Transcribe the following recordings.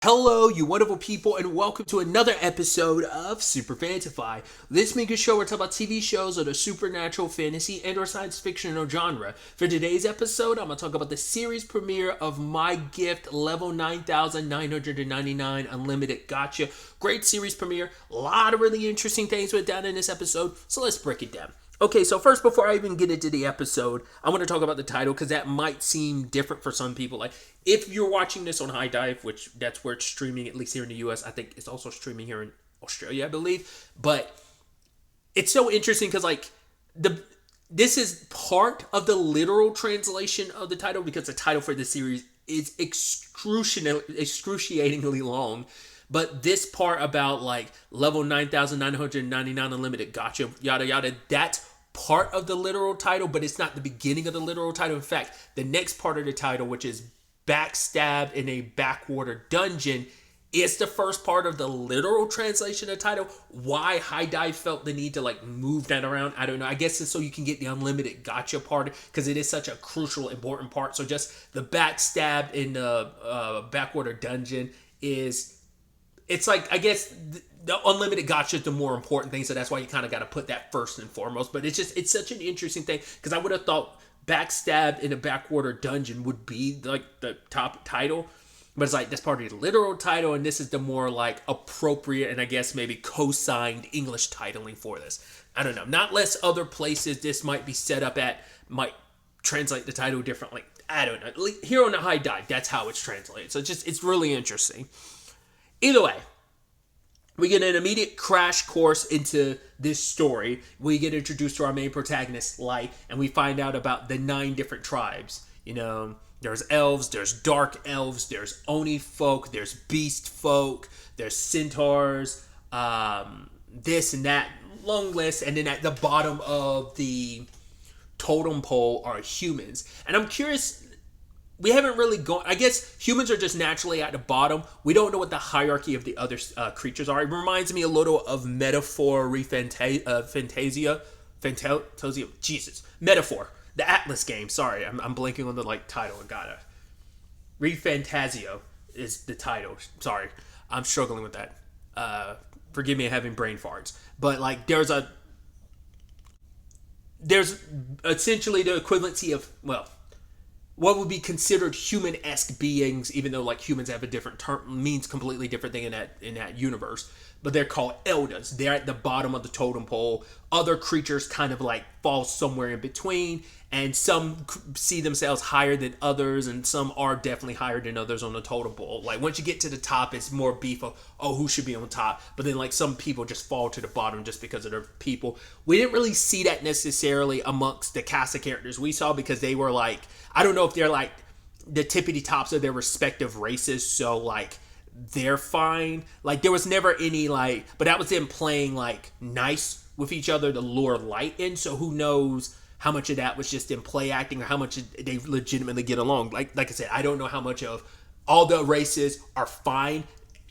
Hello, you wonderful people, and welcome to another episode of SuperFantaFi. This mega show we're talking about TV shows of the supernatural, fantasy, and or science fictional genre. For today's episode, I'm going to talk about the series premiere of My Gift Level 9999 Unlimited Gacha. Great series premiere. A lot of really interesting things went down in this episode, so let's break it down. Okay, so first, before I even get into the episode, I want to talk about the title because that might seem different for some people. Like, if you're watching this on High Dive, which that's where it's streaming, at least here in the US, I think it's also streaming here in Australia, I believe. But it's so interesting because, like, this is part of the literal translation of the title because the title for this series is excruciatingly long. But this part about, like, level 9999 unlimited gacha, yada yada, that's part of the literal title, but it's not the beginning of the literal title. In fact, the next part of the title, which is backstabbed in a backwater dungeon, is the first part of the literal translation of the title. Why High Dive felt the need to, like, move that around, I don't know. I guess it's so you can get the unlimited gacha part because it is such a crucial, important part. So just the backstabbed in the backwater dungeon is... It's like, I guess, the unlimited gacha is the more important thing, so that's why you kind of got to put that first and foremost. But it's such an interesting thing, because I would have thought backstabbed in a backwater dungeon would be, like, the top title. But it's like, that's part of the literal title, and this is the more, like, appropriate and I guess maybe co-signed English titling for this. I don't know. Not less other places this might be set up at might translate the title differently. I don't know. Here on the High Dive, that's how it's translated. So it's really interesting. Either way, we get an immediate crash course into this story. We get introduced to our main protagonist, Light, and we find out about the 9 different tribes. You know, there's elves, there's dark elves, there's Oni folk, there's beast folk, there's centaurs, this and that, long list. And then at the bottom of the totem pole are humans. And I'm curious... We haven't really gone... I guess humans are just naturally at the bottom. We don't know what the hierarchy of the other creatures are. It reminds me a little of Metaphor Fantasia. Jesus. Metaphor. The Atlas game. Sorry, I'm blanking on the, like, title. I gotta... ReFantazio is the title. Sorry. I'm struggling with that. Forgive me having brain farts. But, like, there's essentially the equivalency of... Well... what would be considered human-esque beings, even though, like, humans have a different term, means completely different thing in that universe. But they're called Eldas. They're at the bottom of the totem pole. Other creatures kind of, like, fall somewhere in between, and some see themselves higher than others, and some are definitely higher than others on the totem pole. Like, once you get to the top, it's more beef of, oh, who should be on top? But then, like, some people just fall to the bottom just because of their people. We didn't really see that necessarily amongst the cast of characters we saw, because they were, like, I don't know if they're, like, the tippity tops of their respective races, so, like, they're fine. Like, there was never any, like, but that was them playing, like, nice with each other to lure Light in, so who knows how much of that was just in play acting or how much they legitimately get along. Like I said, I don't know how much of all the races are fine.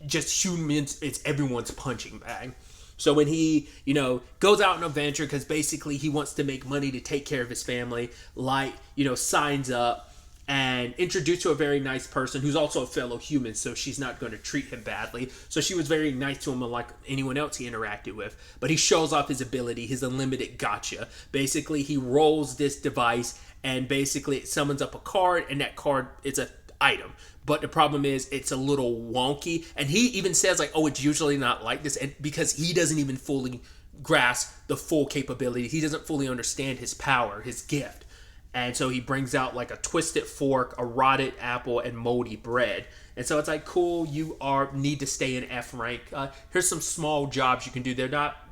Just humans, it's everyone's punching bag. So when he, you know, goes out on a venture because basically he wants to make money to take care of his family, Light, you know, signs up and introduced to a very nice person who's also a fellow human, so she's not going to treat him badly. So she was very nice to him, unlike anyone else he interacted with. But he shows off his ability, his unlimited gacha. Basically, he rolls this device, and basically it summons up a card, and that card is an item. But the problem is, it's a little wonky. And he even says, like, oh, it's usually not like this, and because he doesn't even fully grasp the full capability. He doesn't fully understand his power, his gift. And so he brings out, like, a twisted fork, a rotted apple, and moldy bread. And so it's like, cool, you need to stay in F rank. Here's some small jobs you can do.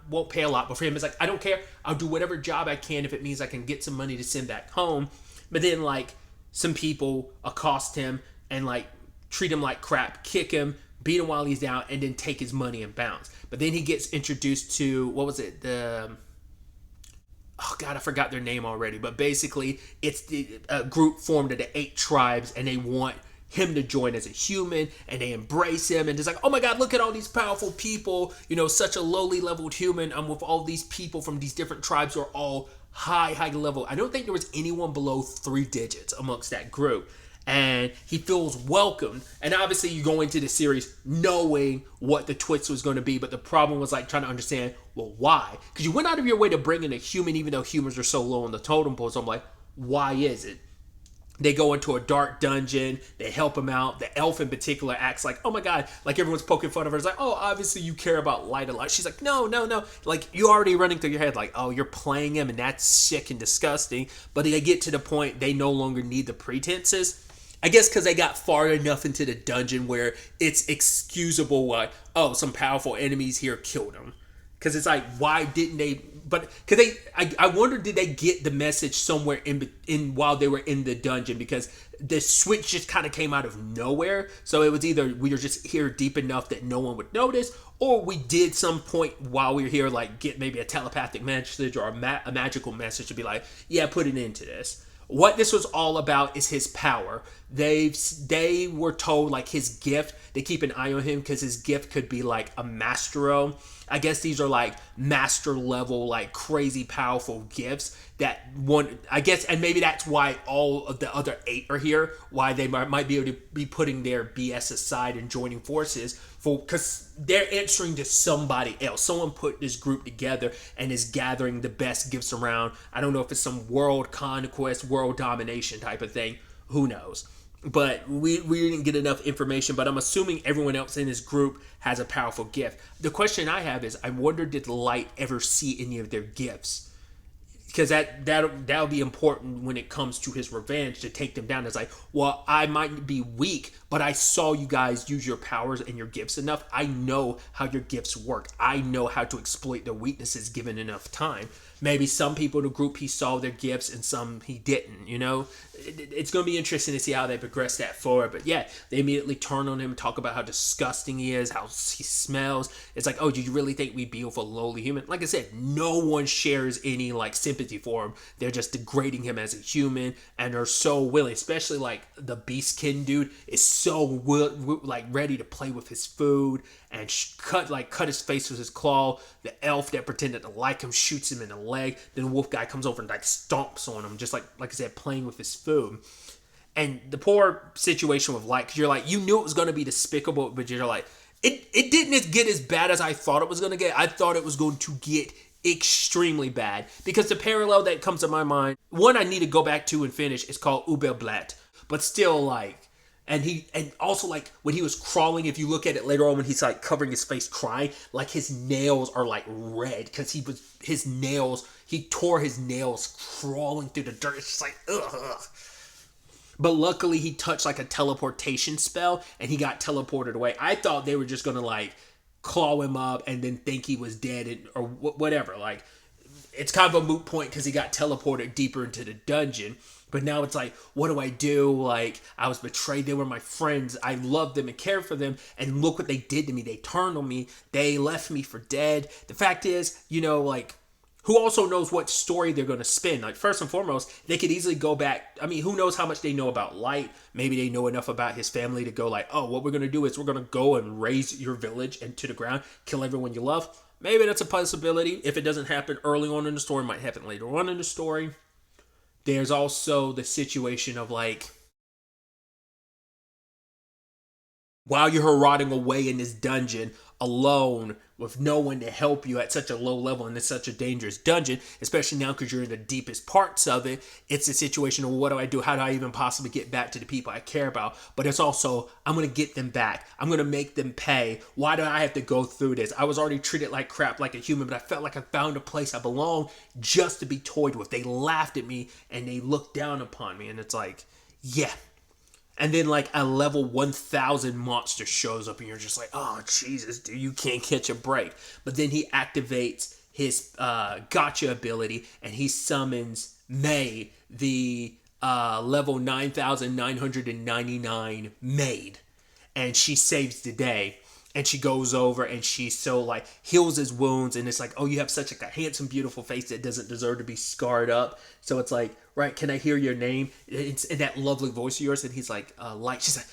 Won't pay a lot. But for him, it's like, I don't care. I'll do whatever job I can if it means I can get some money to send back home. But then, like, some people accost him and, like, treat him like crap, kick him, beat him while he's down, and then take his money and bounce. But then he gets introduced to, what was it, oh god, I forgot their name already, but basically it's a group formed of the 8 tribes, and they want him to join as a human, and they embrace him, and it's like, oh my god, look at all these powerful people, you know, such a lowly leveled human. I'm with all these people from these different tribes who are all high level. I don't think there was anyone below 3 digits amongst that group. and he feels welcomed. And obviously, you go into the series knowing what the twist was going to be, but the problem was like trying to understand, well, why? Because you went out of your way to bring in a human, even though humans are so low on the totem pole. So I'm like, why is it? They go into a dark dungeon. They help him out. The elf in particular acts like, oh my God, like everyone's poking fun of her. It's like, oh, obviously you care about light a lot. She's like, no, no, no. Like, you already running through your head like, oh, you're playing him and that's sick and disgusting. But they get to the point they no longer need the pretenses. I guess because they got far enough into the dungeon where it's excusable, like, oh, some powerful enemies here killed him. Because it's like, why didn't they? But because I wonder, did they get the message somewhere in while they were in the dungeon? Because the switch just kind of came out of nowhere. So it was either we were just here deep enough that no one would notice, or we did some point while we were here, like get maybe a telepathic message or a magical message to be like, yeah, put it into this. What this was all about is his power. They were told like his gift. They keep an eye on him because his gift could be like a mastero. I guess these are like master level, like crazy powerful gifts that one, I guess, and maybe that's why all of the other 8 are here. Why they might be able to be putting their BS aside and joining forces because they're answering to somebody else. Someone put this group together and is gathering the best gifts around. I don't know if it's some world conquest, world domination type of thing. Who knows? But we didn't get enough information, but I'm assuming everyone else in this group has a powerful gift. The question I have is, I wonder, did Light ever see any of their gifts? Because that'll be important when it comes to his revenge, to take them down. It's like, well, I might be weak, but I saw you guys use your powers and your gifts enough. I know how your gifts work. I know how to exploit their weaknesses given enough time. Maybe some people in the group he saw their gifts and some he didn't, you know? It's going to be interesting to see how they progress that forward. But yeah, they immediately turn on him and talk about how disgusting he is, how he smells. It's like, oh, do you really think we'd be with a lowly human? Like I said, no one shares any like sympathy for him. They're just degrading him as a human and are so willing, especially like the Beastkin dude is so like ready to play with his food and cut his face with his claw. The elf that pretended to like him shoots him in the leg. Then the wolf guy comes over and like stomps on him, just like I said, playing with his food. And the poor situation with Light, because you're like, you knew it was going to be despicable, but you're like, it didn't get as bad as I thought it was going to get. I thought it was going to get extremely bad, because the parallel that comes to my mind, one I need to go back to and finish, is called Ubelblatt. But still, like, and also like when he was crawling, if you look at it later on when he's like covering his face crying, like his nails are like red because he tore his nails crawling through the dirt. It's just like, ugh. But luckily he touched like a teleportation spell and he got teleported away. I thought they were just gonna like claw him up and then think he was dead or whatever. Like, it's kind of a moot point because he got teleported deeper into the dungeon. But now it's like, what do I do? Like, I was betrayed. They were my friends. I loved them and cared for them. And look what they did to me. They turned on me. They left me for dead. The fact is, you know, like, who also knows what story they're going to spin? Like, first and foremost, they could easily go back. I mean, who knows how much they know about Light? Maybe they know enough about his family to go like, oh, what we're going to do is we're going to go and raise your village into the ground, kill everyone you love. Maybe that's a possibility. If it doesn't happen early on in the story, it might happen later on in the story. There's also the situation of like, while you're rotting away in this dungeon alone with no one to help you at such a low level and it's such a dangerous dungeon, especially now because you're in the deepest parts of it, it's a situation of what do I do? How do I even possibly get back to the people I care about? But it's also, I'm going to get them back. I'm going to make them pay. Why do I have to go through this? I was already treated like crap, like a human, but I felt like I found a place I belong just to be toyed with. They laughed at me and they looked down upon me, and it's like, yeah. And then like a level 1000 monster shows up and you're just like, oh, Jesus, dude, you can't catch a break. But then he activates his Gacha ability and he summons May, the level 9999 maid. And she saves the day. And she goes over and she so like heals his wounds, and it's like, oh, you have such like a handsome, beautiful face that doesn't deserve to be scarred up. So it's like, right, can I hear your name? It's in that lovely voice of yours. And he's like, Light. She's like,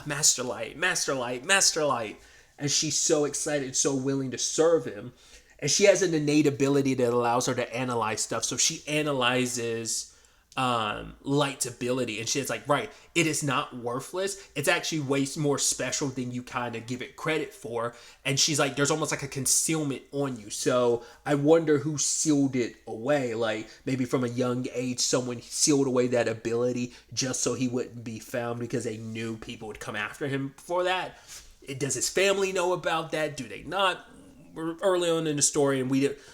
Master Light, Master Light, Master Light. And she's so excited, so willing to serve him. And she has an innate ability that allows her to analyze stuff. So she analyzes Light's ability, and she's like, right, it is not worthless, it's actually way more special than you kind of give it credit for. And she's like, there's almost like a concealment on you, so I wonder who sealed it away. Like maybe from a young age someone sealed away that ability just so he wouldn't be found, because they knew people would come after him for that. Does his family know about that? Do they not? We're early on in the story, and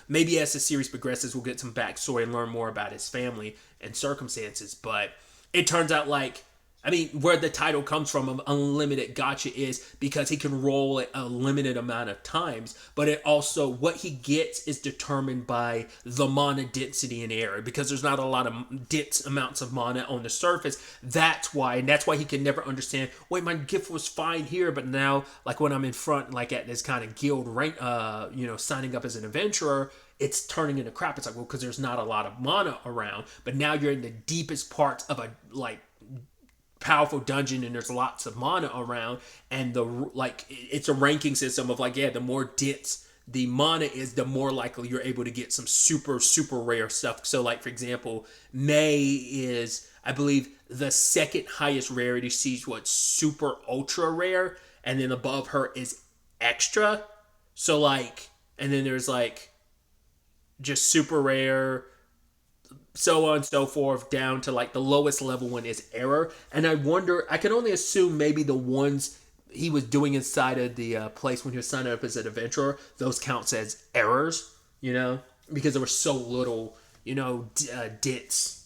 maybe as the series progresses, we'll get some backstory and learn more about his family and circumstances. But it turns out, like, I mean, where the title comes from of Unlimited Gacha is because he can roll it a limited amount of times, but it also, what he gets is determined by the mana density in the area, because there's not a lot of dense amounts of mana on the surface. That's why he can never understand, wait, my gift was fine here, but now, like when I'm in front, like at this kind of guild rank, signing up as an adventurer, it's turning into crap. It's like, well, because there's not a lot of mana around, but now you're in the deepest parts of a, like, powerful dungeon and there's lots of mana around, and it's a ranking system of like, yeah, the more dense the mana is, the more likely you're able to get some super rare stuff. So like, for example, May is, I believe, the second highest rarity. She's what, super ultra rare, and then above her is extra. So like, and then there's like just super rare, so on and so forth, down to like the lowest level one is error. And I wonder, I can only assume maybe the ones he was doing inside of the place when he was signing up as an adventurer, those counts as errors, because there were so little, dents,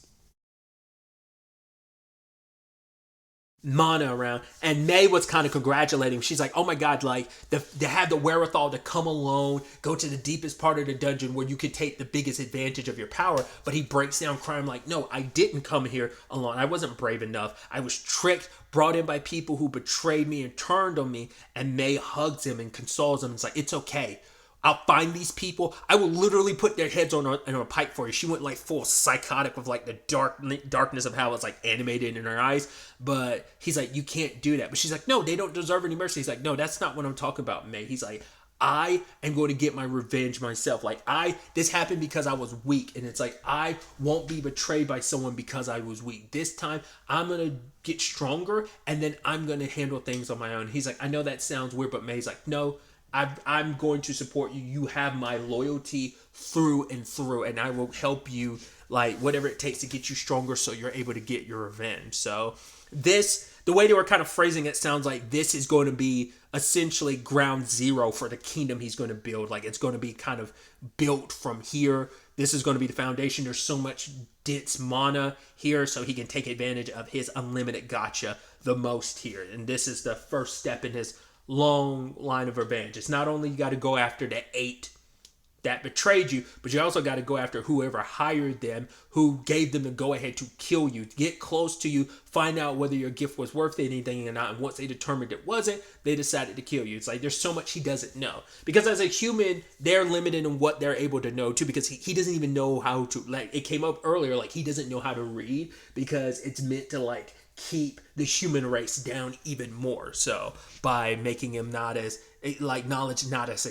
mana around. And May was kind of congratulating him. She's like, oh my god, like they have the wherewithal to come alone, go to the deepest part of the dungeon where you could take the biggest advantage of your power. But he breaks down crying like, no, I didn't come here alone. I wasn't brave enough. I was tricked, brought in by people who betrayed me and turned on me. And May hugs him and consoles him. It's like, it's okay, I'll find these people. I will literally put their heads on a pike for you. She went like full psychotic with like the darkness of how it's like animated in her eyes. But he's like, you can't do that. But she's like, no, they don't deserve any mercy. He's like, no, that's not what I'm talking about, May. He's like, I am going to get my revenge myself. Like this happened because I was weak. And it's like, I won't be betrayed by someone because I was weak. This time I'm going to get stronger and then I'm going to handle things on my own. He's like, I know that sounds weird, but May's like, no, I'm going to support you. You have my loyalty through and through, and I will help you, like, whatever it takes to get you stronger so you're able to get your revenge. So the way they were kind of phrasing it sounds like this is going to be essentially ground zero for the kingdom he's going to build. Like, it's going to be kind of built from here. This is going to be the foundation. There's so much dense mana here, so he can take advantage of his unlimited gacha the most here. And this is the first step in his long line of revenge. It's not only you got to go after the 8 that betrayed you, but you also got to go after whoever hired them, who gave them the go ahead to kill you, get close to you, find out whether your gift was worth anything or not. And once they determined it wasn't, they decided to kill you. It's like there's so much he doesn't know, because as a human they're limited in what they're able to know too, because he doesn't even know how to, like, it came up earlier, like he doesn't know how to read because it's meant to like keep the human race down even more, so by making him not as, like, knowledge not as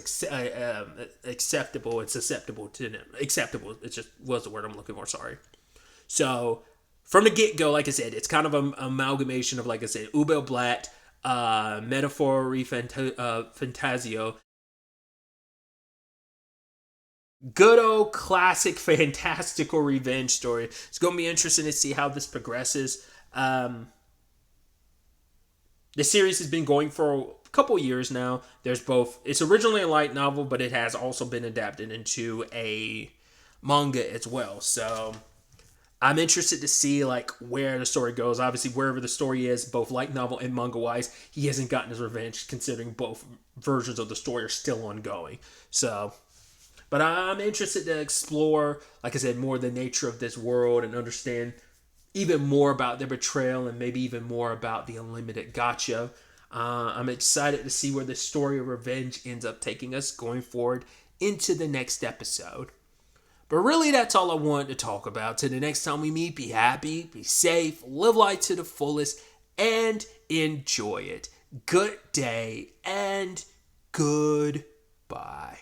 acceptable and susceptible to them. Acceptable, it just was the word I'm looking for, sorry. So from the get-go, like I said, it's kind of an amalgamation of, like I said, Ubel Blatt, Metaphori Fantasio, good old classic fantastical revenge story. It's going to be interesting to see how this progresses. The series has been going for a couple years now. There's both, it's originally a light novel, but it has also been adapted into a manga as well. So I'm interested to see like where the story goes. Obviously, wherever the story is, both light novel and manga wise, he hasn't gotten his revenge, considering both versions of the story are still ongoing. So, but I'm interested to explore, like I said, more the nature of this world and understand even more about their betrayal and maybe even more about the unlimited gacha. I'm excited to see where the story of revenge ends up taking us going forward into the next episode. But really, that's all I wanted to talk about. Till the next time we meet, be happy, be safe, live life to the fullest, and enjoy it. Good day and goodbye.